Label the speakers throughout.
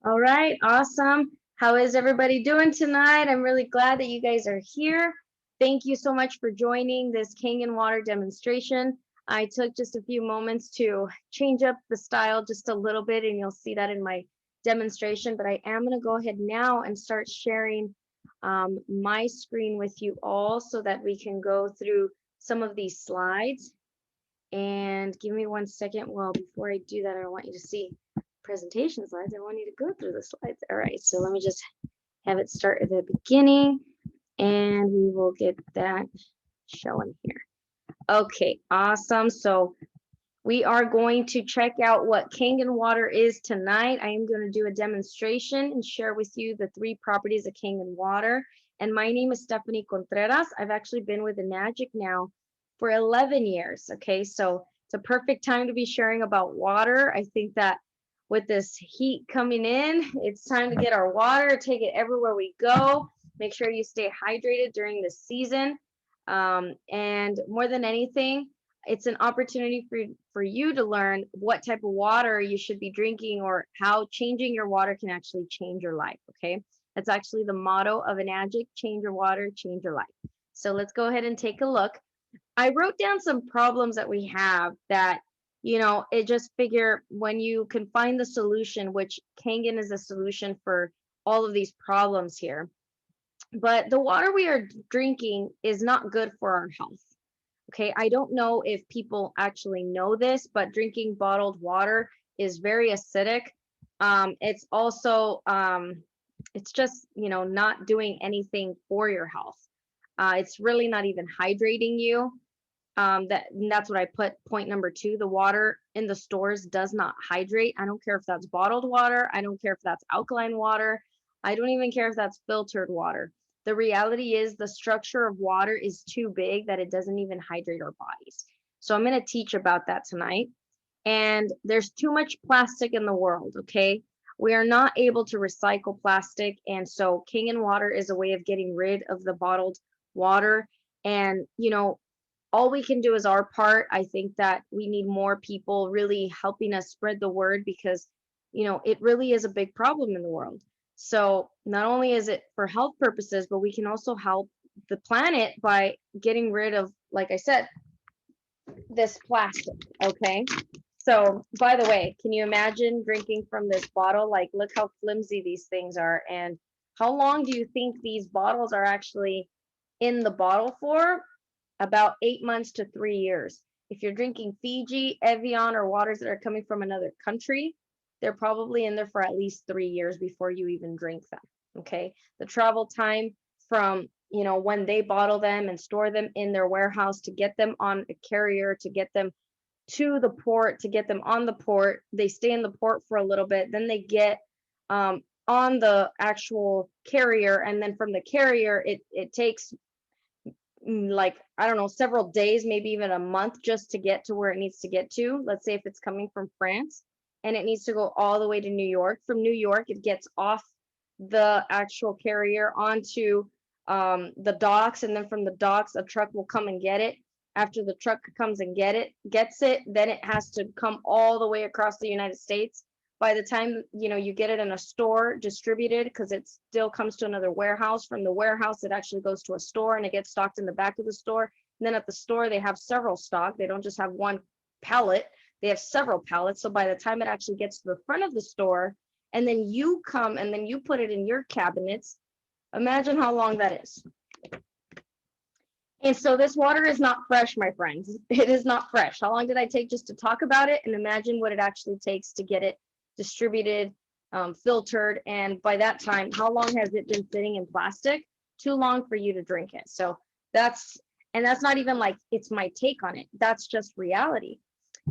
Speaker 1: All right, awesome. How is everybody doing tonight? I'm really glad that you guys are here. Thank you so much for joining this Kangen Water demonstration. I took just a few moments to change up the style just a little bit, and you'll see that in my demonstration, but I am going to go ahead now and start sharing my screen with you all so that we can go through some of these slides. And give me 1 second. Well, before I do that, I want you to see presentation slides. I want you to go through the slides. All right, so let me just have it start at the beginning and we will get that showing here. Okay, awesome. So we are going to check out what Kangen water is tonight. I am going to do a demonstration and share with you the 3 properties of Kangen water. And my name is Stephanie Contreras. I've actually been with Enagic now for 11 years. Okay, so it's a perfect time to be sharing about water. I think that with this heat coming in, it's time to get our water, take it everywhere we go. Make sure you stay hydrated during the season. And more than anything, it's an opportunity for you to learn what type of water you should be drinking or how changing your water can actually change your life. Okay, that's actually the motto of Enagic: change your water, change your life. So let's go ahead and take a look. I wrote down some problems that we have that, it just figure when you can find the solution, which Kangen is a solution for all of these problems here. But the water we are drinking is not good for our health. Okay, I don't know if people actually know this, but drinking bottled water is very acidic. It's also, it's just, not doing anything for your health. It's really not even hydrating you. That's what I put point number 2. The water in the stores does not hydrate. I don't care if that's bottled water. I don't care if that's alkaline water. I don't even care if that's filtered water. The reality is the structure of water is too big that it doesn't even hydrate our bodies. So I'm going to teach about that tonight. And there's too much plastic in the world, okay? We are not able to recycle plastic. And so Kangen water is a way of getting rid of the bottled water. And, all we can do is our part. I think that we need more people really helping us spread the word because, it really is a big problem in the world. So not only is it for health purposes, but we can also help the planet by getting rid of, like I said, this plastic. Okay. So by the way, can you imagine drinking from this bottle? Like, look how flimsy these things are. And how long do you think these bottles are actually in the bottle for? About 8 months to 3 years. If you're drinking Fiji, Evian, or waters that are coming from another country, they're probably in there for at least 3 years before you even drink them. Okay. The travel time from, when they bottle them and store them in their warehouse to get them on a carrier, to get them to the port, to get them on the port, they stay in the port for a little bit, then they get on the actual carrier, and then from the carrier, it takes like, I don't know, several days, maybe even a month just to get to where it needs to get to. Let's say if it's coming from France and it needs to go all the way to New York. From New York, it gets off the actual carrier onto the docks, and then from the docks, a truck will come and get it. After the truck comes and gets it, then it has to come all the way across the United States. By the time you get it in a store distributed, because it still comes to another warehouse. From the warehouse, it actually goes to a store and it gets stocked in the back of the store. And then at the store, they have several stock. They don't just have one pallet, they have several pallets. So by the time it actually gets to the front of the store, and then you come and then you put it in your cabinets, imagine how long that is. And so this water is not fresh, my friends. It is not fresh. How long did I take just to talk about it? And imagine what it actually takes to get it distributed, filtered. And by that time, how long has it been sitting in plastic? Too long for you to drink it. So that's not even like it's my take on it. That's just reality.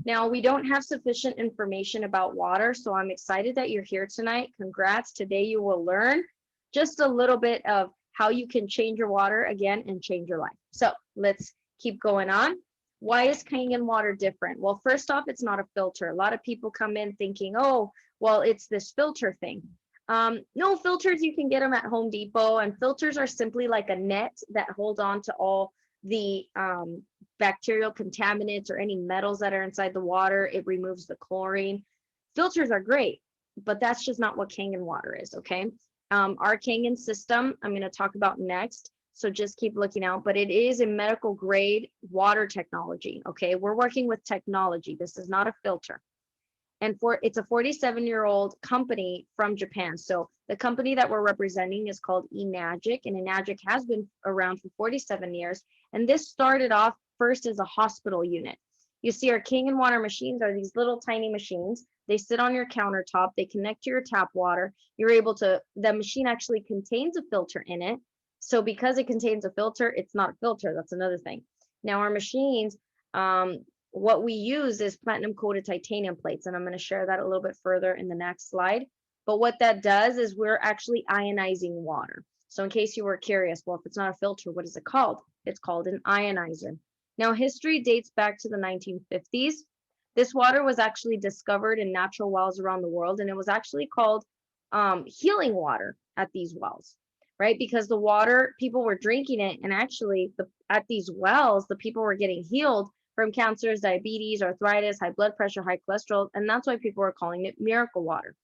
Speaker 1: Now, we don't have sufficient information about water, so I'm excited that you're here tonight. Congrats. Today you will learn just a little bit of how you can change your water again and change your life. So let's keep going on. Why is Kangen water different? Well, first off, it's not a filter. A lot of people come in thinking, oh, well, it's this filter thing. No, filters, you can get them at Home Depot, and filters are simply like a net that hold on to all the bacterial contaminants or any metals that are inside the water. It removes the chlorine. Filters are great, but that's just not what Kangen water is, okay? Our Kangen system, I'm going to talk about next. So just keep looking out, but it is a medical grade water technology, okay? We're working with technology. This is not a filter. And it's a 47-year-old company from Japan. So the company that we're representing is called Enagic, and Enagic has been around for 47 years. And this started off first as a hospital unit. You see our Kangen water machines are these little tiny machines. They sit on your countertop, they connect to your tap water. You're able to, the machine actually contains a filter in it. So because it contains a filter, it's not a filter, that's another thing. Now our machines, what we use is platinum coated titanium plates, and I'm going to share that a little bit further in the next slide. But what that does is we're actually ionizing water. So in case you were curious, well, if it's not a filter, what is it called? It's called an ionizer. Now history dates back to the 1950s. This water was actually discovered in natural wells around the world, and it was actually called healing water at these wells, right? Because the water, people were drinking it, and actually at these wells, the people were getting healed from cancers, diabetes, arthritis, high blood pressure, high cholesterol, and that's why people are calling it miracle water.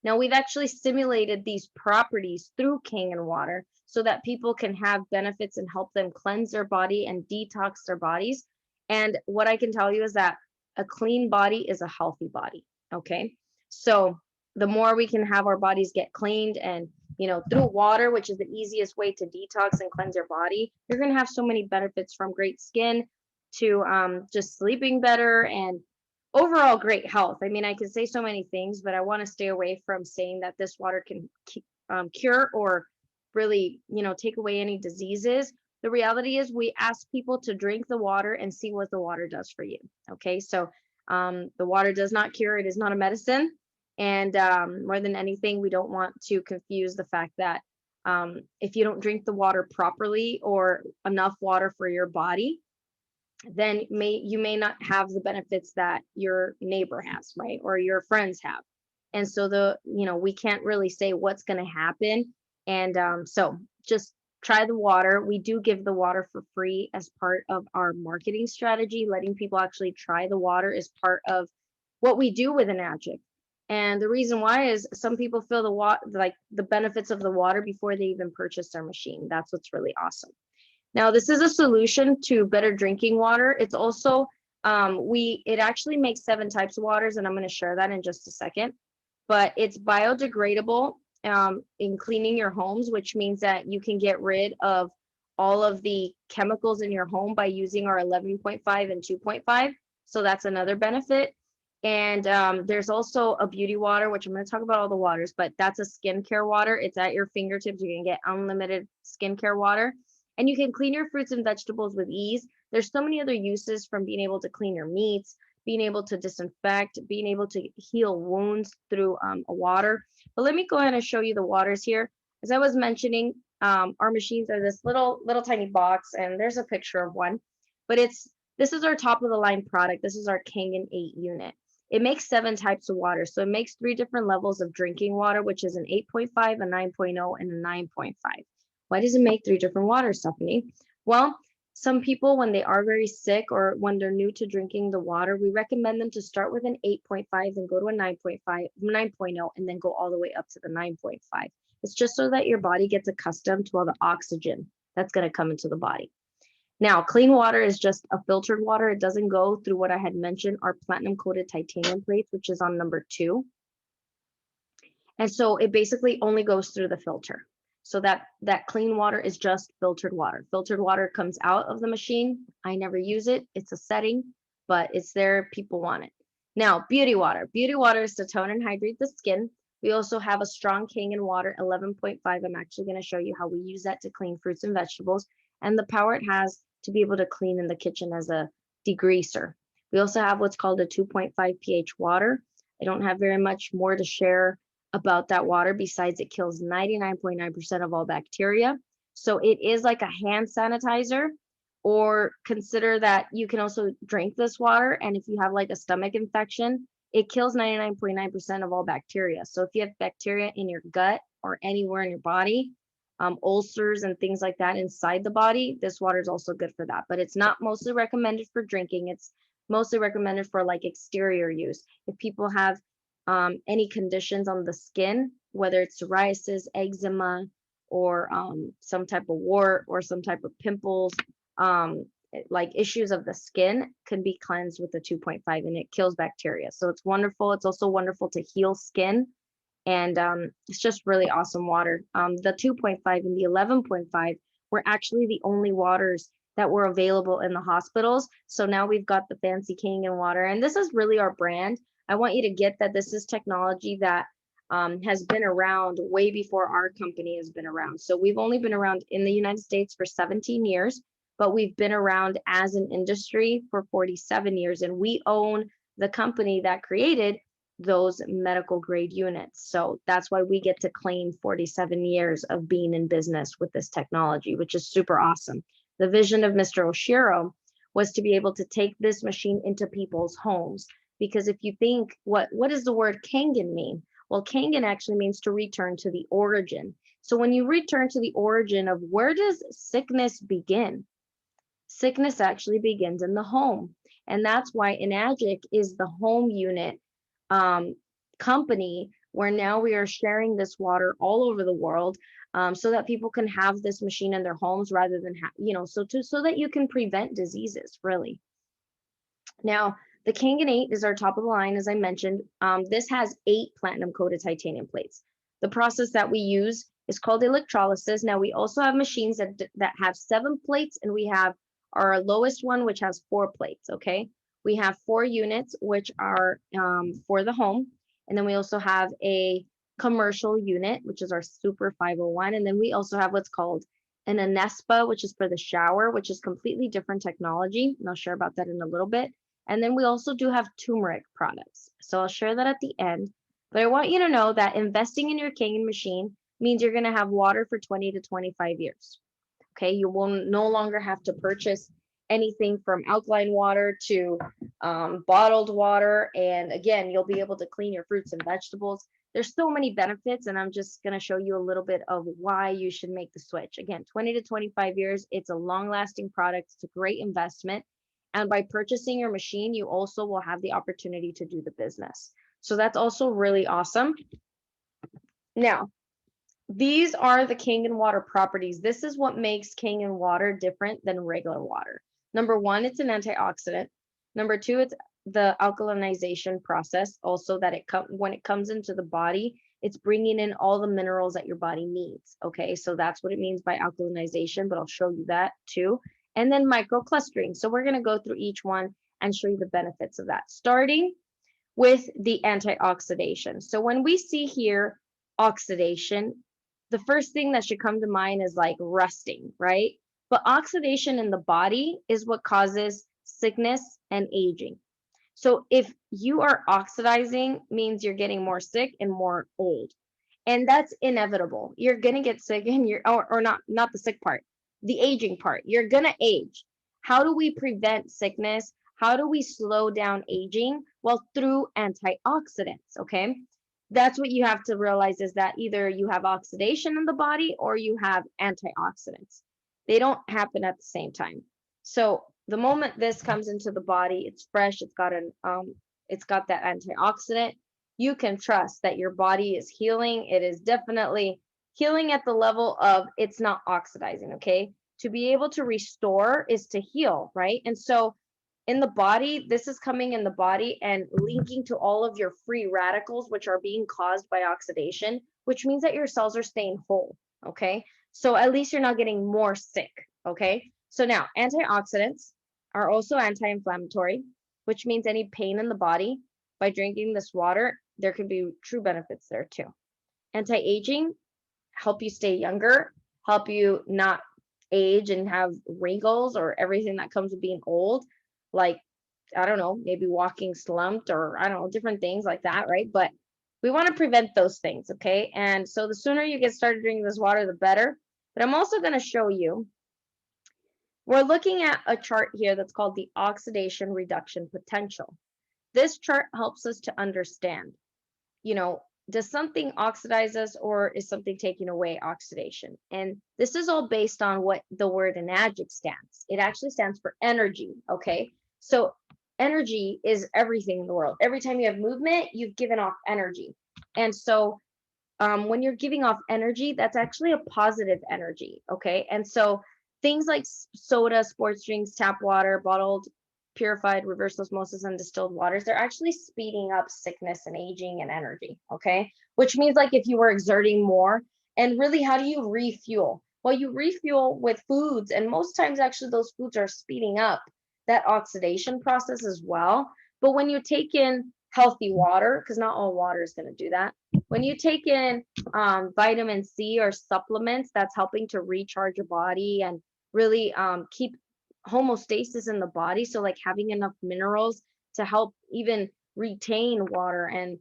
Speaker 1: Now, we've actually simulated these properties through Kangen water so that people can have benefits and help them cleanse their body and detox their bodies. And what I can tell you is that a clean body is a healthy body, okay? So the more we can have our bodies get cleaned and, you know, through water, which is the easiest way to detox and cleanse your body, you're going to have so many benefits, from great skin to just sleeping better and overall great health. I mean, I could say so many things, but I want to stay away from saying that this water can cure or really, you know, take away any diseases. The reality is we ask people to drink the water and see what the water does for you. Okay, so the water does not cure. It is not a medicine. And more than anything, we don't want to confuse the fact that if you don't drink the water properly or enough water for your body, then you may not have the benefits that your neighbor has, right? Or your friends have. And so we can't really say what's going to happen. And so just try the water. We do give the water for free as part of our marketing strategy. Letting people actually try the water is part of what we do with Enagic. And the reason why is some people feel the benefits of the water before they even purchase their machine. That's what's really awesome. Now, this is a solution to better drinking water. It's also, it actually makes 7 types of waters, and I'm going to share that in just a second. But it's biodegradable in cleaning your homes, which means that you can get rid of all of the chemicals in your home by using our 11.5 and 2.5. So that's another benefit. And there's also a beauty water, which I'm going to talk about all the waters, but that's a skincare water. It's at your fingertips. You can get unlimited skincare water. And you can clean your fruits and vegetables with ease. There's so many other uses, from being able to clean your meats, being able to disinfect, being able to heal wounds through a water. But let me go ahead and show you the waters here. As I was mentioning, our machines are this little tiny box, and there's a picture of one. But this is our top of the line product. This is our Kangen 8 unit. It makes 7 types of water. So it makes 3 different levels of drinking water, which is an 8.5, a 9.0, and a 9.5. Why does it make 3 different waters, Stephanie? Well, some people, when they are very sick or when they're new to drinking the water, we recommend them to start with an 8.5 and go to a 9.0, and then go all the way up to the 9.5. It's just so that your body gets accustomed to all the oxygen that's going to come into the body. Now, clean water is just a filtered water. It doesn't go through what I had mentioned, our platinum coated titanium plates, which is on number 2. And so it basically only goes through the filter. So that clean water is just filtered water. Filtered water comes out of the machine. I never use it. It's a setting, but it's there. People want it. Now, beauty water. Beauty water is to tone and hydrate the skin. We also have a strong Kangen water, 11.5. I'm actually going to show you how we use that to clean fruits and vegetables, and the power it has to be able to clean in the kitchen as a degreaser. We also have what's called a 2.5 pH water. I don't have very much more to share about that water besides it kills 99.9% of all bacteria. So it is like a hand sanitizer, or consider that you can also drink this water, and if you have like a stomach infection, it kills 99.9% of all bacteria. So if you have bacteria in your gut or anywhere in your body, ulcers and things like that inside the body, this water is also good for that. But it's not mostly recommended for drinking. It's mostly recommended for like exterior use. If people have any conditions on the skin, whether it's psoriasis, eczema, or some type of wart or some type of pimples, like issues of the skin can be cleansed with the 2.5, and it kills bacteria. So it's wonderful. It's also wonderful to heal skin, and it's just really awesome water. The 2.5 and the 11.5 were actually the only waters that were available in the hospitals. So now we've got the fancy Kangen water, and this is really our brand. I want you to get that this is technology that has been around way before our company has been around. So we've only been around in the United States for 17 years, but we've been around as an industry for 47 years, and we own the company that created those medical grade units. So that's why we get to claim 47 years of being in business with this technology, which is super awesome. The vision of Mr. Oshiro was to be able to take this machine into people's homes. Because if you think, what does the word Kangen mean? Well, Kangen actually means to return to the origin. So when you return to the origin of where does sickness begin? Sickness actually begins in the home. And that's why Enagic is the home unit company, where now we are sharing this water all over the world, so that people can have this machine in their homes rather than so that you can prevent diseases, really. Now, the Kangen 8 is our top of the line, as I mentioned. This has 8 platinum coated titanium plates. The process that we use is called electrolysis. Now, we also have machines that have 7 plates, and we have our lowest one, which has 4 plates, okay? We have 4 units, which are for the home. And then we also have a commercial unit, which is our Super 501. And then we also have what's called an Anespa, which is for the shower, which is completely different technology. And I'll share about that in a little bit. And then we also do have turmeric products. So I'll share that at the end. But I want you to know that investing in your Kangen machine means you're going to have water for 20 to 25 years. Okay, you will no longer have to purchase anything from alkaline water to bottled water. And again, you'll be able to clean your fruits and vegetables. There's so many benefits, and I'm just going to show you a little bit of why you should make the switch. Again, 20 to 25 years, it's a long-lasting product. It's a great investment. And by purchasing your machine, you also will have the opportunity to do the business. So that's also really awesome. Now, these are the Kangen water properties. This is what makes Kangen water different than regular water. Number 1, it's an antioxidant. Number 2, it's the alkalinization process. Also, that when it comes into the body, it's bringing in all the minerals that your body needs. Okay, so that's what it means by alkalinization, but I'll show you that too. And then MicroClustering. So we're going to go through each one and show you the benefits of that, starting with the antioxidation. So when we see here oxidation, the first thing that should come to mind is like rusting, right? But oxidation in the body is what causes sickness and aging. So if you are oxidizing, means you're getting more sick and more old. And that's inevitable. You're gonna get sick, and or not the sick part, the aging part. You're gonna age. How do we prevent sickness? How do we slow down aging? Well, through antioxidants, okay? That's what you have to realize, is that either you have oxidation in the body or you have antioxidants. They don't happen at the same time. So the moment this comes into the body, it's fresh, it's got that antioxidant. You can trust that your body is healing. It is definitely healing at the level of it's not oxidizing, okay? To be able to restore is to heal, right? And so in the body, this is coming in the body and linking to all of your free radicals, which are being caused by oxidation, which means that your cells are staying whole, okay? So at least you're not getting more sick, okay? So now, antioxidants are also anti-inflammatory, which means any pain in the body, by drinking this water, there could be true benefits there too. Anti-aging, help you stay younger, help you not age and have wrinkles or everything that comes with being old, like, I don't know, maybe walking slumped, or I don't know, different things like that, right? But we want to prevent those things, okay? And so the sooner you get started drinking this water, the better. But I'm also going to show you, we're looking at a chart here that's called the oxidation reduction potential. This chart helps us to understand, does something oxidize us, or is something taking away oxidation? And this is all based on what the word Enagic stands. It actually stands for energy, okay? So energy is everything in the world. Every time you have movement, you've given off energy. And so when you're giving off energy, that's actually a positive energy, okay? And so things like soda, sports drinks, tap water, bottled, purified, reverse osmosis, and distilled waters, they're actually speeding up sickness and aging and energy, okay? Which means like if you were exerting more, and really how do you refuel? Well, you refuel with foods, and most times actually those foods are speeding up that oxidation process as well. But when you take in healthy water, because not all water is going to do that, when you take in vitamin C or supplements, that's helping to recharge your body and really keep homeostasis in the body. So like having enough minerals to help even retain water, and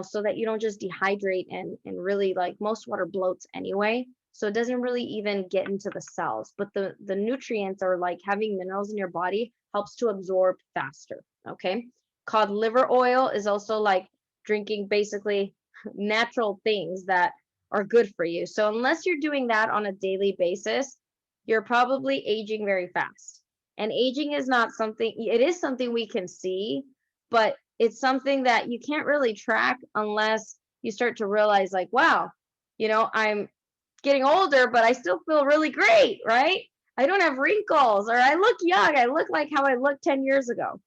Speaker 1: so that you don't just dehydrate and really, like, most water bloats anyway. So it doesn't really even get into the cells, but the nutrients, are like having minerals in your body, helps to absorb faster. Okay. Cod liver oil is also like drinking basically natural things that are good for you. So unless you're doing that on a daily basis, you're probably aging very fast. And aging is not something, it is something we can see, but it's something that you can't really track unless you start to realize, like, wow, I'm getting older, but I still feel really great, right? I don't have wrinkles, or I look young. I look like how I looked 10 years ago.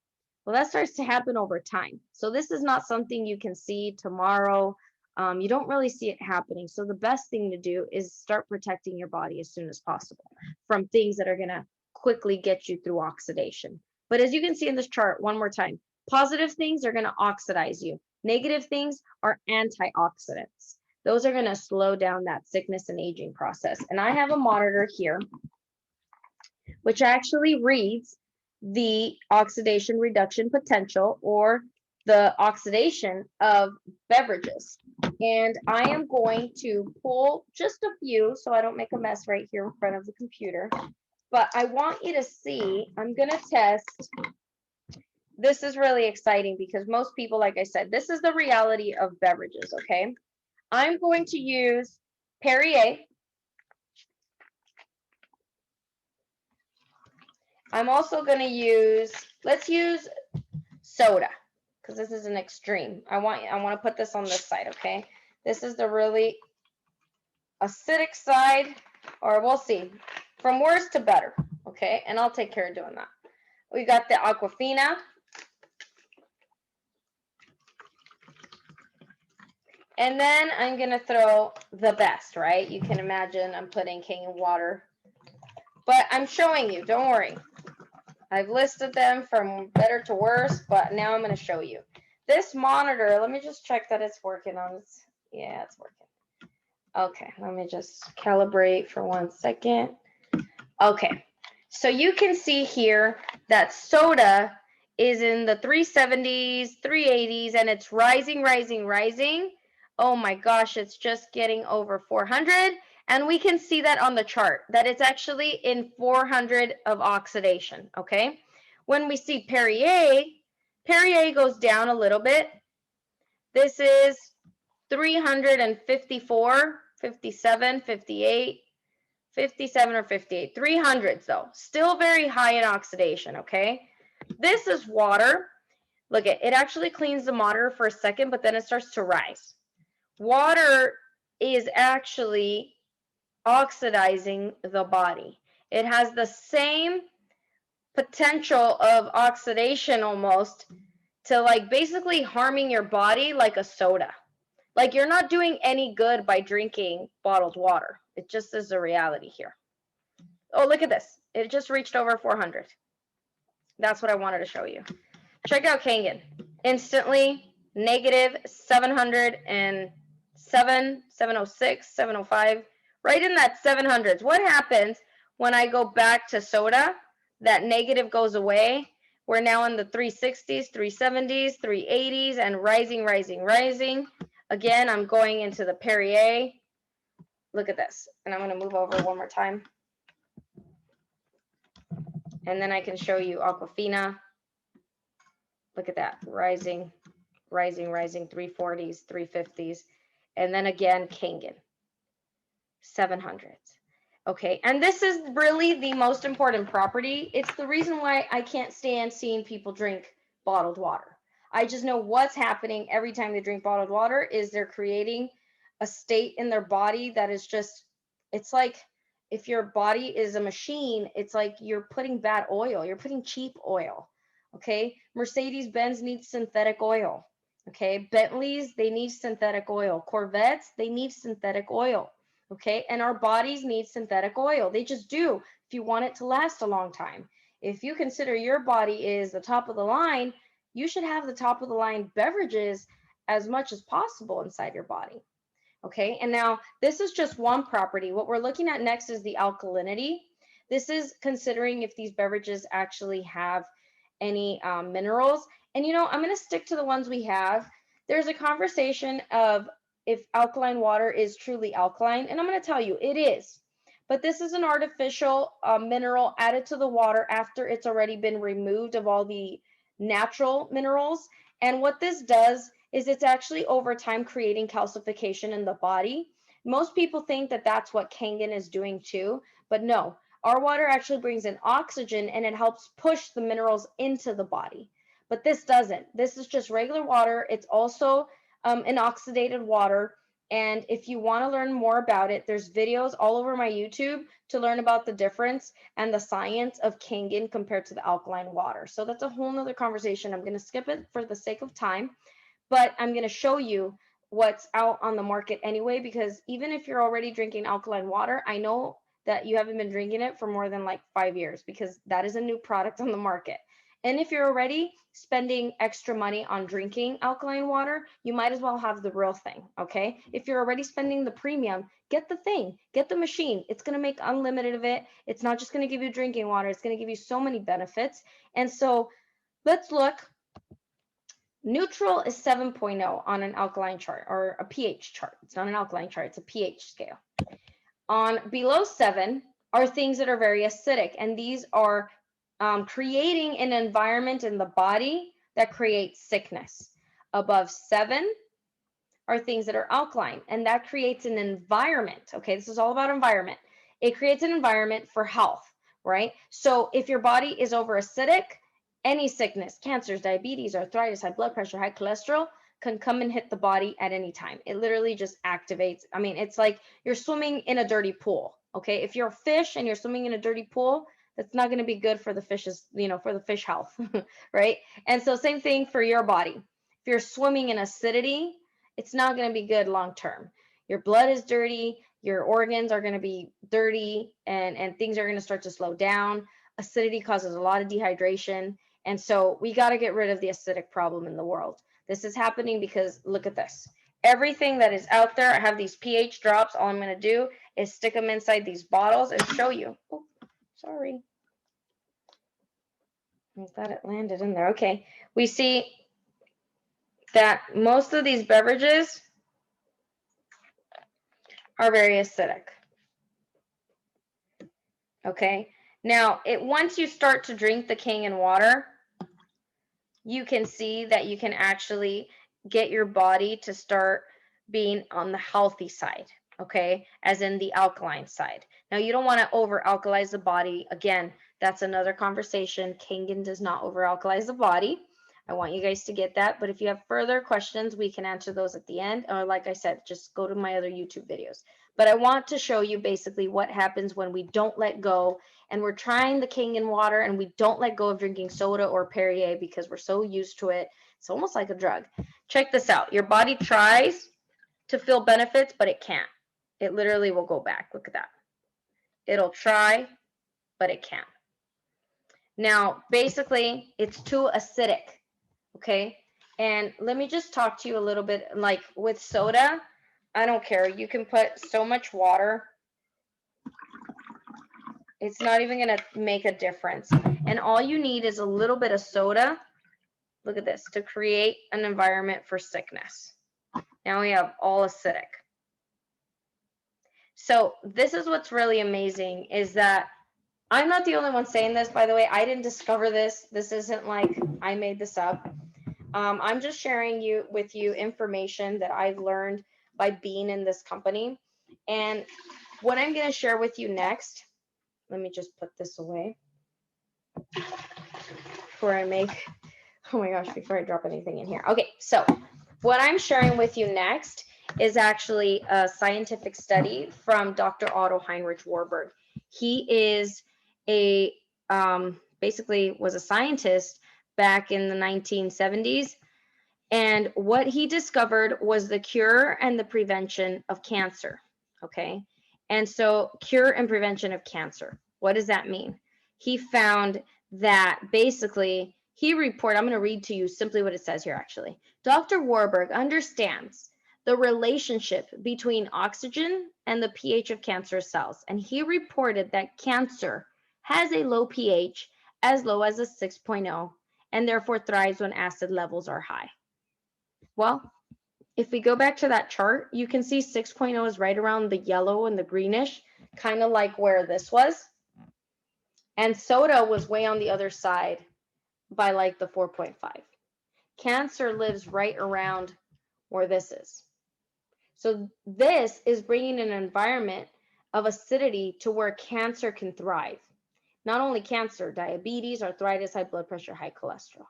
Speaker 1: Well, that starts to happen over time. So this is not something you can see tomorrow. You don't really see it happening. So the best thing to do is start protecting your body as soon as possible from things that are going to quickly get you through oxidation. But as you can see in this chart, one more time, positive things are going to oxidize you. Negative things are antioxidants. Those are going to slow down that sickness and aging process. And I have a monitor here, which actually reads the oxidation reduction potential, or the oxidation of beverages. And I am going to pull just a few so I don't make a mess right here in front of the computer. But I want you to see, I'm going to test. This is really exciting because most people, like I said, this is the reality of beverages, okay? I'm going to use Perrier. I'm also going to use, let's use soda, because this is an extreme. I want to put this on this side, okay? This is the really acidic side, or we'll see. From worse to better, okay? And I'll take care of doing that. We got the Aquafina. And then I'm going to throw the best, right? You can imagine I'm putting Kangen Water. But I'm showing you, don't worry. I've listed them from better to worse, but now I'm going to show you. This monitor, let me just check that it's working on this. Yeah, it's working. Okay, let me just calibrate for 1 second. Okay, so you can see here that soda is in the 370s, 380s, and it's rising, rising, rising. Oh my gosh, it's just getting over 400. And we can see that on the chart, that it's actually in 400 of oxidation, okay? When we see Perrier, Perrier goes down a little bit. This is 354, 57, 58, 57 or 58, 300s though. Still very high in oxidation, okay? This is water. Look, it actually cleans the monitor for a second, but then it starts to rise. Water is actually oxidizing the body. It has the same potential of oxidation almost to, like, basically harming your body like a soda. Like, you're not doing any good by drinking bottled water. It just is the reality here. Oh, look at this. It just reached over 400. That's what I wanted to show you. Check out Kangen. Instantly negative 707, 706, 705. Right in that 700s. What happens when I go back to soda? That negative goes away. We're now in the 360s, 370s, 380s, and rising, rising, rising. Again, I'm going into the Perrier. Look at this. And I'm going to move over one more time. And then I can show you Aquafina. Look at that. Rising, rising, rising. 340s, 350s. And then again, Kangen. 700s. Okay, and this is really the most important property. It's the reason why I can't stand seeing people drink bottled water. I just know what's happening every time they drink bottled water is they're creating a state in their body that is just, it's like if your body is a machine, it's like you're putting bad oil, you're putting cheap oil. Okay, Mercedes-Benz needs synthetic oil. Okay, Bentleys, they need synthetic oil. Corvettes, they need synthetic oil. Okay, and our bodies need synthetic oil. They just do if you want it to last a long time. If you consider your body is the top of the line, you should have the top of the line beverages as much as possible inside your body. Okay, and now this is just one property. What we're looking at next is the alkalinity. This is considering if these beverages actually have any minerals. And you know, I'm going to stick to the ones we have. There's a conversation of if alkaline water is truly alkaline, and I'm going to tell you it is. But this is an artificial mineral added to the water after it's already been removed of all the natural minerals. And what this does is it's actually over time creating calcification in the body. Most people think that that's what Kangen is doing too, but no, our water actually brings in oxygen and it helps push the minerals into the body. But this doesn't. This is just regular water. It's also an oxidated water. And if you want to learn more about it, there's videos all over my YouTube to learn about the difference and the science of Kangen compared to the alkaline water. So that's a whole nother conversation. I'm going to skip it for the sake of time, but I'm going to show you what's out on the market anyway, because even if you're already drinking alkaline water, I know that you haven't been drinking it for more than like 5 years because that is a new product on the market. And if you're already spending extra money on drinking alkaline water, you might as well have the real thing, okay? If you're already spending the premium, get the thing, get the machine. It's gonna make unlimited of it. It's not just gonna give you drinking water, it's gonna give you so many benefits. And so let's look. Neutral is 7.0 on an alkaline chart or a pH chart. It's not an alkaline chart, it's a pH scale. On below 7 are things that are very acidic, and these are creating an environment in the body that creates sickness. Above 7 are things that are alkaline, and that creates an environment. Okay, this is all about environment. It creates an environment for health, right? So if your body is over acidic, any sickness, cancers, diabetes, arthritis, high blood pressure, high cholesterol can come and hit the body at any time. It literally just activates. I mean, it's like you're swimming in a dirty pool. Okay, if you're a fish and you're swimming in a dirty pool, that's not going to be good for the fish's, for the fish health, right? And so same thing for your body. If you're swimming in acidity, it's not going to be good long term. Your blood is dirty, your organs are going to be dirty, and things are going to start to slow down. Acidity causes a lot of dehydration. And so we got to get rid of the acidic problem in the world. This is happening because look at this. Everything that is out there, I have these pH drops. All I'm going to do is stick them inside these bottles and show you. Oh, sorry. I thought it landed in there. Okay. We see that most of these beverages are very acidic. Okay. Now, once you start to drink the Kangen water, you can see that you can actually get your body to start being on the healthy side, okay, as in the alkaline side. Now, you don't want to over-alkalize the body. Again, that's another conversation. Kangen does not over-alkalize the body. I want you guys to get that. But if you have further questions, we can answer those at the end. Or like I said, just go to my other YouTube videos. But I want to show you basically what happens when we don't let go and we're trying the Kangen water and we don't let go of drinking soda or Perrier because we're so used to it. It's almost like a drug. Check this out. Your body tries to feel benefits, but it can't. It literally will go back. Look at that. It'll try, but it can't. Now, basically, it's too acidic, okay? And let me just talk to you a little bit, like with soda, I don't care. You can put so much water. It's not even going to make a difference. And all you need is a little bit of soda, look at this, to create an environment for sickness. Now we have all acidic. So this is what's really amazing is that I'm not the only one saying this, by the way. I didn't discover this. This isn't like I made this up. I'm just sharing with you information that I've learned by being in this company. And what I'm going to share with you next, let me just put this away before I make Oh my gosh, before I drop anything in here. Okay, so what I'm sharing with you next is actually a scientific study from Dr. Otto Heinrich Warburg. He is a basically was a scientist back in the 1970s, and what he discovered was the cure and the prevention of cancer. Okay, and so cure and prevention of cancer. What does that mean? He found that basically he reported, I'm going to read to you simply what it says here actually. Dr. Warburg understands the relationship between oxygen and the pH of cancer cells, and he reported that cancer has a low pH as low as a 6.0 and therefore thrives when acid levels are high. Well, if we go back to that chart, you can see 6.0 is right around the yellow and the greenish, kind of like where this was. And soda was way on the other side by like the 4.5. Cancer lives right around where this is. So this is bringing an environment of acidity to where cancer can thrive. Not only cancer, diabetes, arthritis, high blood pressure, high cholesterol.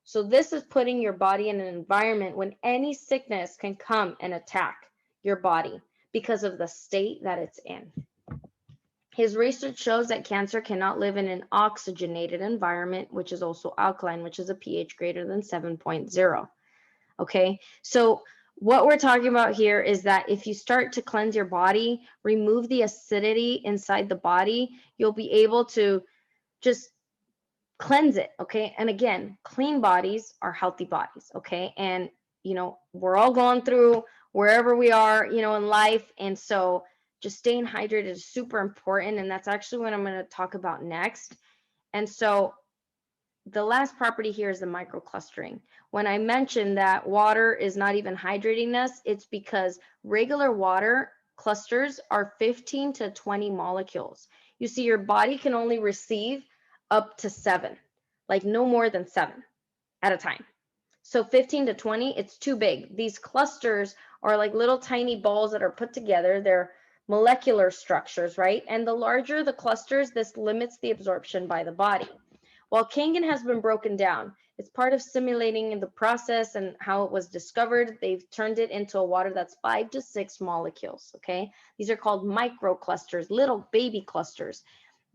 Speaker 1: So this is putting your body in an environment when any sickness can come and attack your body because of the state that it's in. His research shows that cancer cannot live in an oxygenated environment, which is also alkaline, which is a pH greater than 7.0. Okay, so what we're talking about here is that if you start to cleanse your body, remove the acidity inside the body, you'll be able to just cleanse it. Okay, and again, clean bodies are healthy bodies. Okay, and you know, we're all going through wherever we are, you know, in life, and so just staying hydrated is super important, and that's actually what I'm going to talk about next. And so the last property here is the microclustering. When I mentioned that water is not even hydrating us, it's because regular water clusters are 15 to 20 molecules. You see, your body can only receive up to 7, like no more than 7 at a time. So 15 to 20, it's too big. These clusters are like little tiny balls that are put together. They're molecular structures, right? And the larger the clusters, this limits the absorption by the body. While Kangen has been broken down, it's part of simulating the process and how it was discovered. They've turned it into a water that's 5 to 6 molecules, okay? These are called microclusters, little baby clusters,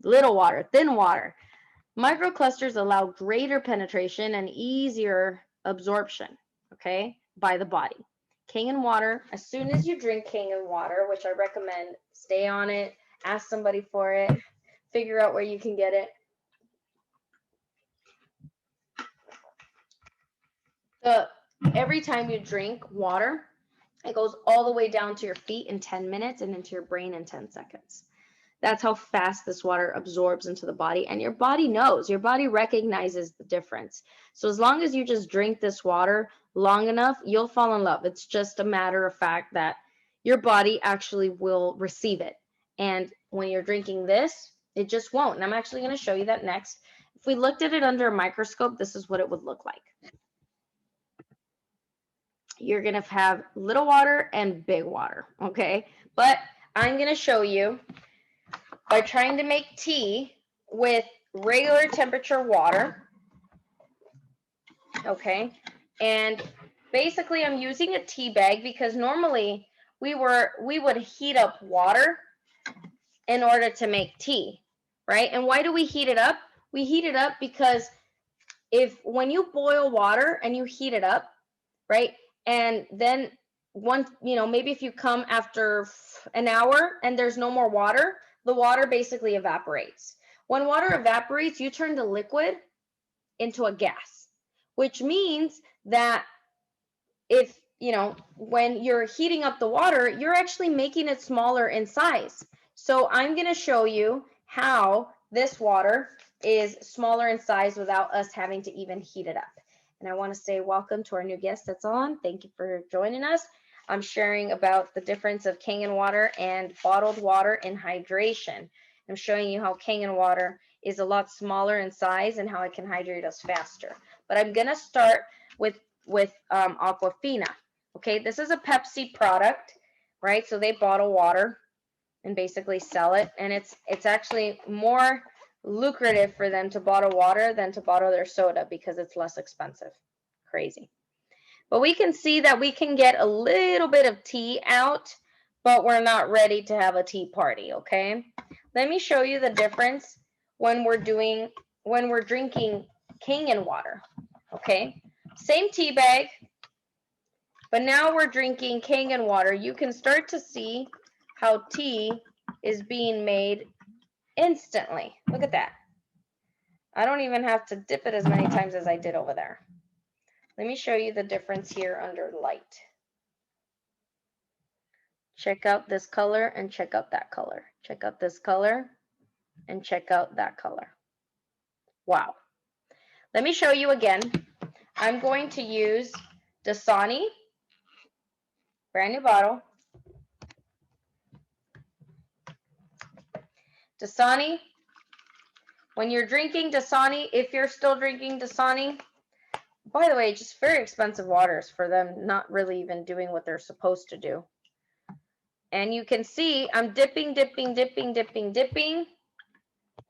Speaker 1: little water, thin water. Microclusters allow greater penetration and easier absorption, okay, by the body. Kangen water, as soon as you drink Kangen water, which I recommend, stay on it, ask somebody for it, figure out where you can get it. Every time you drink water, it goes all the way down to your feet in 10 minutes and into your brain in 10 seconds. That's how fast this water absorbs into the body, and your body knows, your body recognizes the difference. So as long as you just drink this water long enough, you'll fall in love. It's just a matter of fact that your body actually will receive it. And when you're drinking this, it just won't. And I'm actually going to show you that next. If we looked at it under a microscope, this is what it would look like. You're going to have little water and big water, okay? But I'm going to show you by trying to make tea with regular temperature water, okay? And basically I'm using a tea bag because normally we would heat up water in order to make tea, right? And why do we heat it up? We heat it up because when you boil water and you heat it up, right? And then maybe if you come after an hour and there's no more water, the water basically evaporates. When water evaporates, you turn the liquid into a gas, which means that when you're heating up the water, you're actually making it smaller in size. So I'm going to show you how this water is smaller in size without us having to even heat it up. And I want to say welcome to our new guest that's on. Thank you for joining us. I'm sharing about the difference of Kangen water and bottled water in hydration. I'm showing you how Kangen water is a lot smaller in size and how it can hydrate us faster. But I'm going to start with Aquafina. Okay, this is a Pepsi product, right? So they bottle water and basically sell it. And it's actually more lucrative for them to bottle water than to bottle their soda because it's less expensive. Crazy. But we can see that we can get a little bit of tea out, but we're not ready to have a tea party, okay? Let me show you the difference when we're drinking Kangen water, okay? Same tea bag, but now we're drinking Kangen water. You can start to see how tea is being made instantly. Look at that. I don't even have to dip it as many times as I did over there. Let me show you the difference here under light. Check out this color and check out that color. Check out this color and check out that color. Wow. Let me show you again. I'm going to use Dasani, brand new bottle. Dasani, when you're drinking Dasani, if you're still drinking Dasani, by the way, just very expensive waters for them not really even doing what they're supposed to do. And you can see I'm dipping, dipping, dipping, dipping, dipping,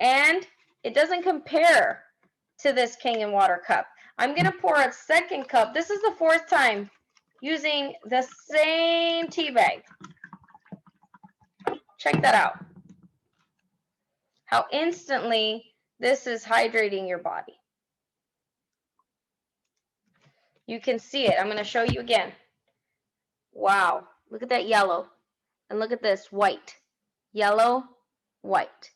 Speaker 1: and it doesn't compare to this Kangen water cup. I'm going to pour a second cup. This is the fourth time using the same tea bag. Check that out. How instantly this is hydrating your body. You can see it. I'm going to show you again. Wow. Look at that yellow. And look at this white. Yellow, white.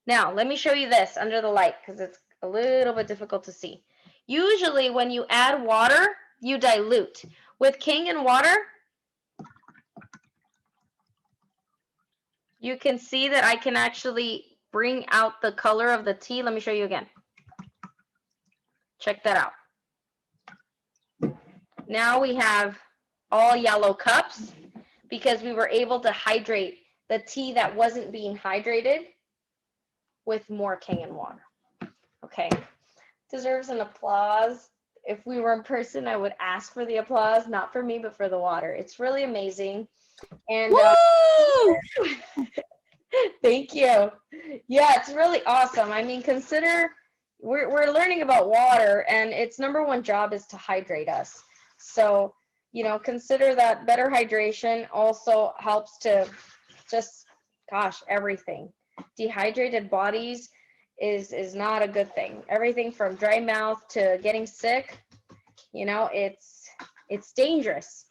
Speaker 1: Now, let me show you this under the light because it's a little bit difficult to see. Usually when you add water, you dilute. With Kangen water, you can see that I can actually bring out the color of the tea. Let me show you again. Check that out. Now we have all yellow cups because we were able to hydrate the tea that wasn't being hydrated with more Kangen water. Okay, deserves an applause. If we were in person, I would ask for the applause, not for me, but for the water. It's really amazing. And thank you. Yeah, it's really awesome. I mean, consider we're learning about water, and its number one job is to hydrate us. So, you know, consider that better hydration also helps to just, gosh, everything. Dehydrated bodies is not a good thing. Everything from dry mouth to getting sick, you know, it's dangerous.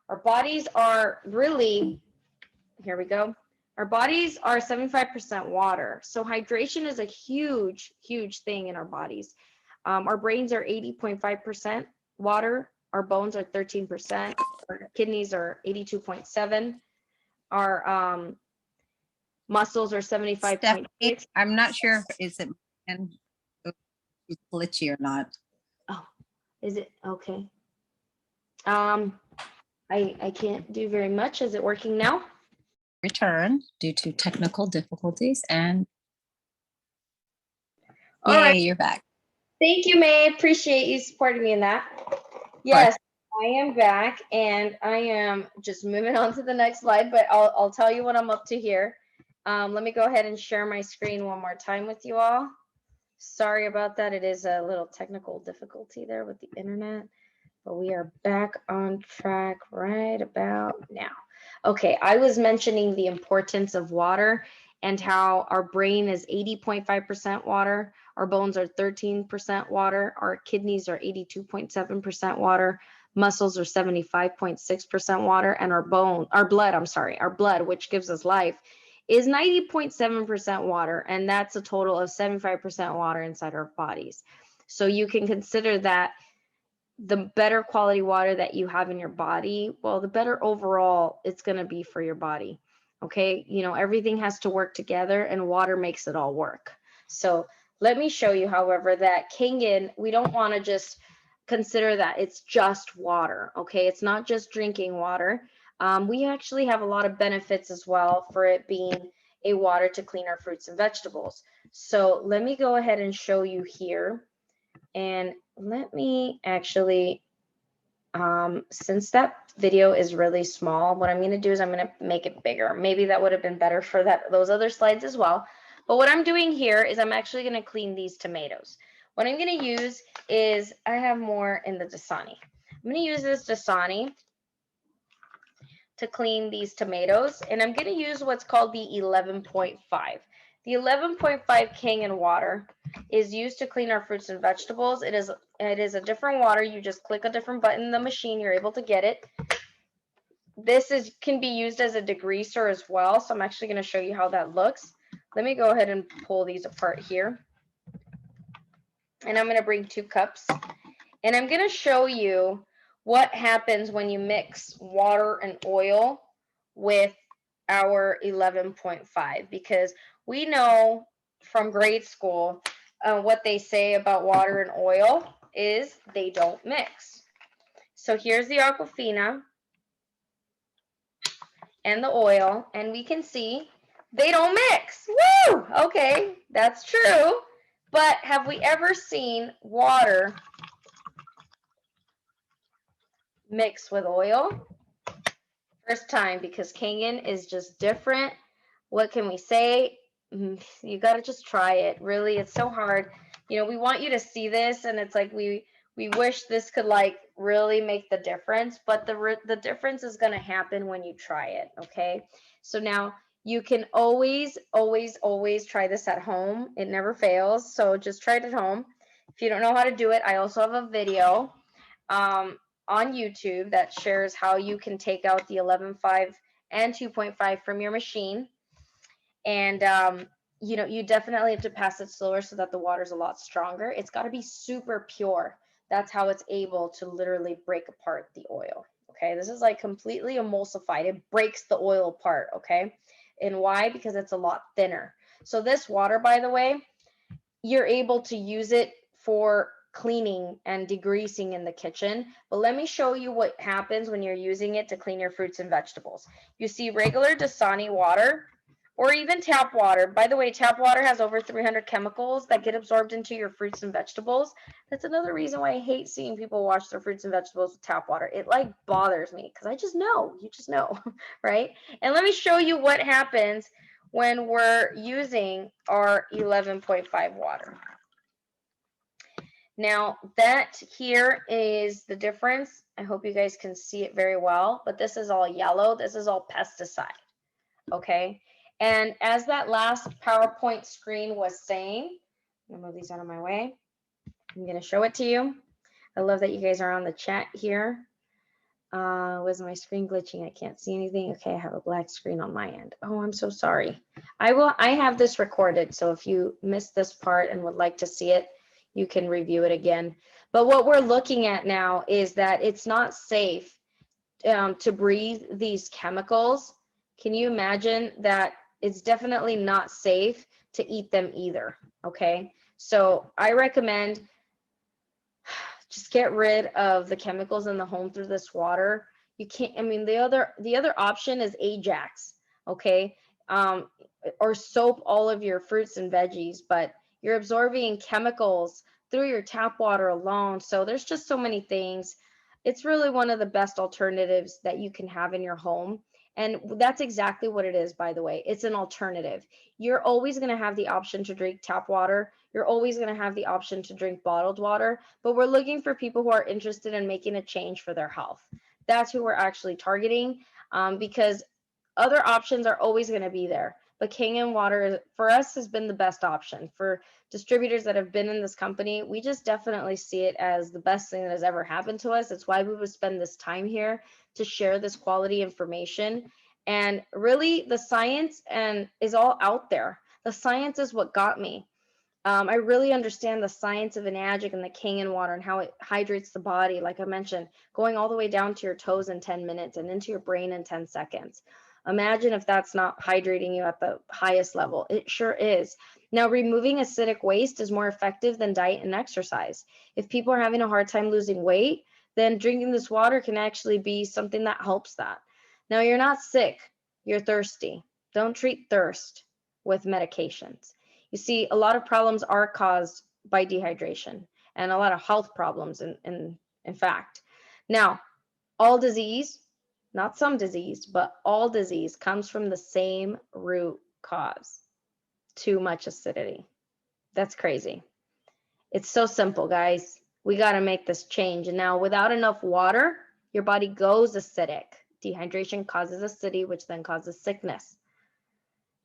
Speaker 1: Our bodies are really, here we go. Our bodies are 75% water. So hydration is a huge, huge thing in our bodies. Our brains are 80.5% water. Our bones are 13%. Our kidneys are 82.7. Our muscles are 75.6.
Speaker 2: I'm not sure if it's glitchy or not.
Speaker 1: Oh, is it? Okay. I can't do very much. Is it working now?
Speaker 2: Return due to technical difficulties, and
Speaker 1: All
Speaker 2: yay,
Speaker 1: right.
Speaker 2: you're back.
Speaker 1: Thank you, May. Appreciate you supporting me in that. Yes, I am back, and I am just moving on to the next slide, but I'll tell you what I'm up to here. Let me go ahead and share my screen one more time with you all. Sorry about that. It is a little technical difficulty there with the internet, but we are back on track right about now. Okay, I was mentioning the importance of water and how our brain is 80.5% water, our bones are 13% water, our kidneys are 82.7% water, muscles are 75.6% water, and our blood, which gives us life, is 90.7% water, and that's a total of 75% water inside our bodies. So you can consider that the better quality water that you have in your body, well, the better overall it's going to be for your body. Okay, you know, everything has to work together, and water makes it all work. So let me show you, however, that Kangen, we don't want to just consider that it's just water. Okay, it's not just drinking water. We actually have a lot of benefits as well for it being a water to clean our fruits and vegetables. So let me go ahead and show you here. And let me actually, since that video is really small, what I'm going to do is I'm going to make it bigger. Maybe that would have been better for those other slides as well. But what I'm doing here is I'm actually going to clean these tomatoes. What I'm going to use is, I have more in the Dasani. I'm going to use this Dasani to clean these tomatoes, and I'm going to use what's called the 11.5. The 11.5 Kangen water is used to clean our fruits and vegetables. It is a different water. You just click a different button in the machine, you're able to get it. This can be used as a degreaser as well, so I'm actually going to show you how that looks. Let me go ahead and pull these apart here. And I'm going to bring 2 cups. And I'm going to show you what happens when you mix water and oil with our 11.5, because we know from grade school what they say about water and oil is they don't mix. So here's the Aquafina and the oil, and we can see they don't mix. Woo! Okay, that's true. But have we ever seen water mixed with oil? First time, because Kangen is just different. What can we say? You got to just try it. Really, it's so hard. You know, we want you to see this, and it's like we wish this could like really make the difference, but the difference is going to happen when you try it, okay? So now you can always try this at home. It never fails. So just try it at home. If you don't know how to do it, I also have a video on YouTube that shares how you can take out the 11.5 and 2.5 from your machine. And you know, you definitely have to pass it slower so that the water's a lot stronger. It's got to be super pure. That's how it's able to literally break apart the oil. Okay, this is like completely emulsified. It breaks the oil apart. Okay, and why? Because it's a lot thinner. So this water, by the way, you're able to use it for cleaning and degreasing in the kitchen. But let me show you what happens when you're using it to clean your fruits and vegetables. You see regular Dasani water or even tap water. By the way, tap water has over 300 chemicals that get absorbed into your fruits and vegetables. That's another reason why I hate seeing people wash their fruits and vegetables with tap water. It like bothers me because I just know, you just know, right? And let me show you what happens when we're using our 11.5 water. Now that here is the difference. I hope you guys can see it very well, but this is all yellow. This is all pesticide, okay? And as that last PowerPoint screen was saying, I'm gonna move these out of my way. I'm gonna show it to you. I love that you guys are on the chat here. Was my screen glitching? I can't see anything. Okay, I have a black screen on my end. Oh, I'm so sorry. I have this recorded, so if you missed this part and would like to see it, you can review it again. But what we're looking at now is that it's not safe to breathe these chemicals. Can you imagine that? It's definitely not safe to eat them either, okay? So I recommend just get rid of the chemicals in the home through this water. You can't, I mean, the other option is Ajax, okay? Or soap all of your fruits and veggies, but you're absorbing chemicals through your tap water alone. So there's just so many things. It's really one of the best alternatives that you can have in your home. And that's exactly what it is, by the way. It's an alternative. You're always going to have the option to drink tap water. You're always going to have the option to drink bottled water, but we're looking for people who are interested in making a change for their health. That's who we're actually targeting, because other options are always going to be there. But Kangen Water for us has been the best option. For distributors that have been in this company, we just definitely see it as the best thing that has ever happened to us. It's why we would spend this time here to share this quality information. And really, the science is all out there. The science is what got me. I really understand the science of Enagic and the Kangen water and how it hydrates the body, like I mentioned, going all the way down to your toes in 10 minutes and into your brain in 10 seconds. Imagine if that's not hydrating you at the highest level. It sure is. Now, removing acidic waste is more effective than diet and exercise. If people are having a hard time losing weight, then drinking this water can actually be something that helps that. Now, you're not sick, you're thirsty. Don't treat thirst with medications. You see, a lot of problems are caused by dehydration and a lot of health problems, in fact. Now, all disease, not some disease, but all disease comes from the same root cause. too much acidity. That's crazy. It's so simple, guys. We got to make this change. And now without enough water, your body goes acidic. Dehydration causes acidity, which then causes sickness.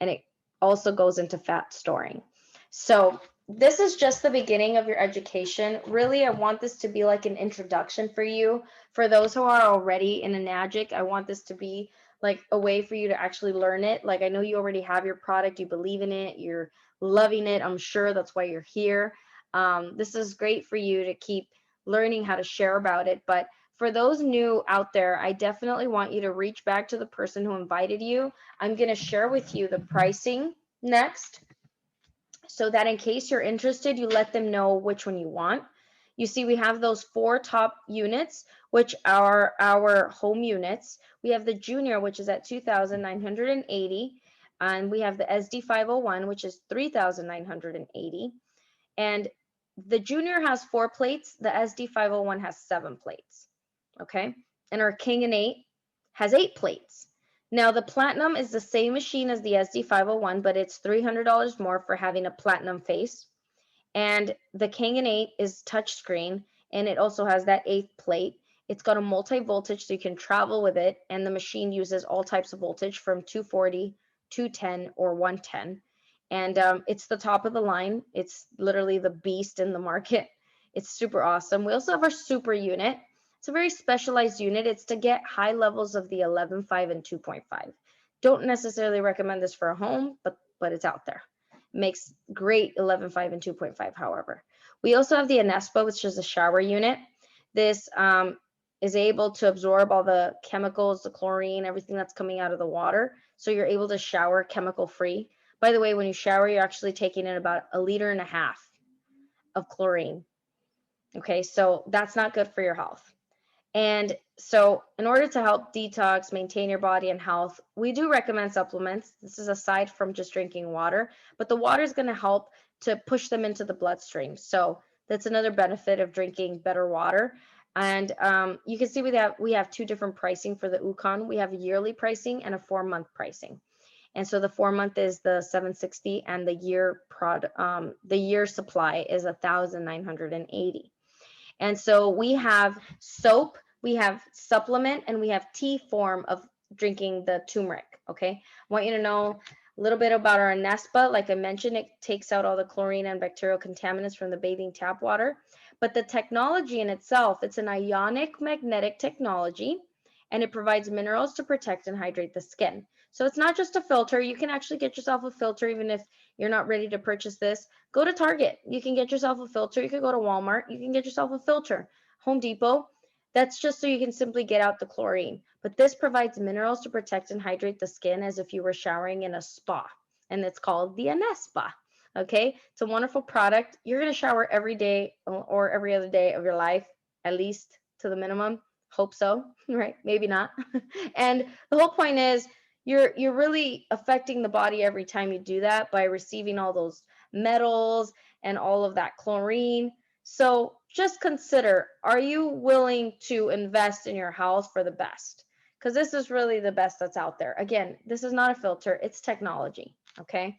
Speaker 1: And it also goes into fat storing. So this is just the beginning of your education. Really, I want this to be like an introduction for you. For those who are already in Enagic, I want this to be like a way for you to actually learn it. Like I know you already have your product, you believe in it, you're loving it. I'm sure that's why you're here. This is great for you to keep learning how to share about it. But for those new out there, I definitely want you to reach back to the person who invited you. I'm going to share with you the pricing next, so that in case you're interested, you let them know which one you want. You see, we have those 4 top units, which are our home units. We have the junior, which is at $2,980. And we have the SD501, which is $3,980. And the junior has 4 plates. The SD501 has 7 plates. Okay. And our Kangen 8 has 8 plates. Now the platinum is the same machine as the SD501, but it's $300 more for having a platinum face. And the Kangen 8 is touchscreen, and it also has that 8th plate. It's got a multi-voltage, so you can travel with it, and the machine uses all types of voltage from 240, 210, or 110. And it's the top of the line. It's literally the beast in the market. It's super awesome. We also have our super unit. It's a very specialized unit. It's to get high levels of the 11.5 and 2.5. Don't necessarily recommend this for a home, but it's out there. It makes great 11.5 and 2.5, however. We also have the Anespa, which is a shower unit. This is able to absorb all the chemicals, the chlorine, everything that's coming out of the water. So you're able to shower chemical free. By the way, when you shower, you're actually taking in about 1.5 liters of chlorine. Okay, so that's not good for your health. And so in order to help detox, maintain your body and health, we do recommend supplements. This is aside from just drinking water, but the water is going to help to push them into the bloodstream. So that's another benefit of drinking better water. And you can see we have 2 different pricing for the Uconn. We have a yearly pricing and a 4-month pricing. And so the 4-month is the $760, and the year supply is $1,980. And so we have soap, we have supplement, and we have tea form of drinking the turmeric. Okay, I want you to know a little bit about our Anespa. Like I mentioned, it takes out all the chlorine and bacterial contaminants from the bathing tap water. But the technology in itself, it's an ionic magnetic technology, and it provides minerals to protect and hydrate the skin. So it's not just a filter. You can actually get yourself a filter even if you're not ready to purchase this. Go to Target. You can get yourself a filter. You can go to Walmart. You can get yourself a filter. Home Depot. That's just so you can simply get out the chlorine. But this provides minerals to protect and hydrate the skin as if you were showering in a spa. And it's called the Anespa. Okay, it's a wonderful product. You're going to shower every day or every other day of your life, at least to the minimum. Hope so, right? Maybe not. And the whole point is you're really affecting the body every time you do that by receiving all those metals and all of that chlorine. So just consider, are you willing to invest in your health for the best? Because this is really the best that's out there. Again, this is not a filter, it's technology, okay?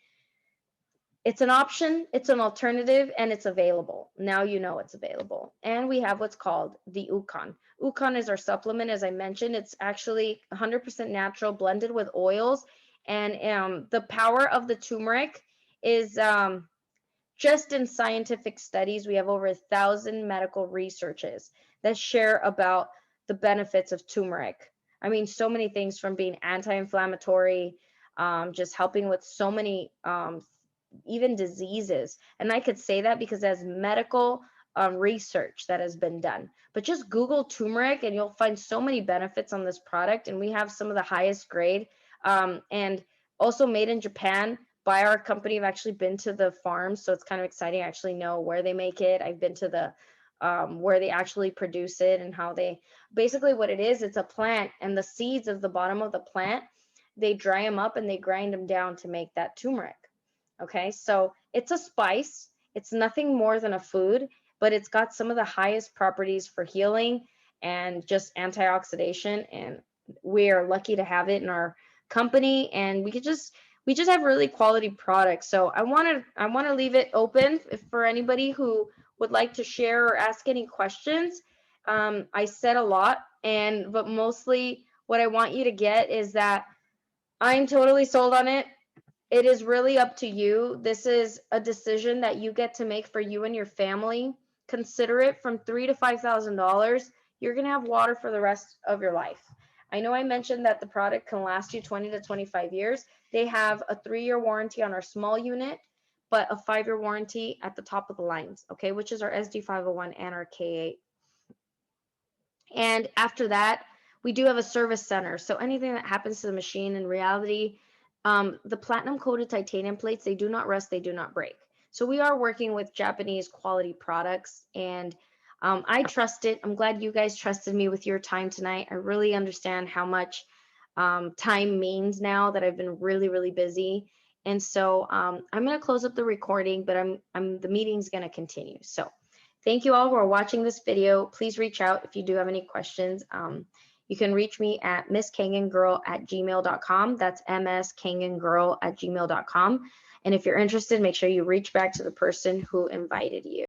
Speaker 1: It's an option, it's an alternative, and it's available. Now you know it's available. And we have what's called the Uconn. Uconn is our supplement, as I mentioned. It's actually 100% natural, blended with oils. And the power of the turmeric is just in scientific studies, we have over 1,000 medical researches that share about the benefits of turmeric. I mean, so many things from being anti-inflammatory, just helping with so many even diseases. And I could say that because there's medical research that has been done. But just Google turmeric and you'll find so many benefits on this product. And we have some of the highest grade and also made in Japan by our company. I've actually been to the farm, so it's kind of exciting. I actually know where they make it. I've been to the where they actually produce it and how they basically what it is. It's a plant, and the seeds of the bottom of the plant, they dry them up and they grind them down to make that turmeric. Okay, so it's a spice. It's nothing more than a food, but it's got some of the highest properties for healing and just antioxidation. And we are lucky to have it in our company, and we just have really quality products. So I want to leave it open for anybody who would like to share or ask any questions. I said a lot, but mostly what I want you to get is that I'm totally sold on it. It is really up to you. This is a decision that you get to make for you and your family. Consider it from $3,000 to $5,000. You're going to have water for the rest of your life. I know I mentioned that the product can last you 20 to 25 years. They have a 3-year warranty on our small unit, but a 5-year warranty at the top of the lines, okay, which is our SD501 and our K8. And after that, we do have a service center. So anything that happens to the machine in reality, the platinum coated titanium plates, they do not rust, they do not break. So we are working with Japanese quality products, and I trust it. I'm glad you guys trusted me with your time tonight. I really understand how much time means now that I've been really, really busy. And so I'm going to close up the recording, but the meeting's going to continue. So thank you all who are watching this video. Please reach out if you do have any questions. You can reach me at misskangengirl@gmail.com. That's mskangengirl@gmail.com. And if you're interested, make sure you reach back to the person who invited you.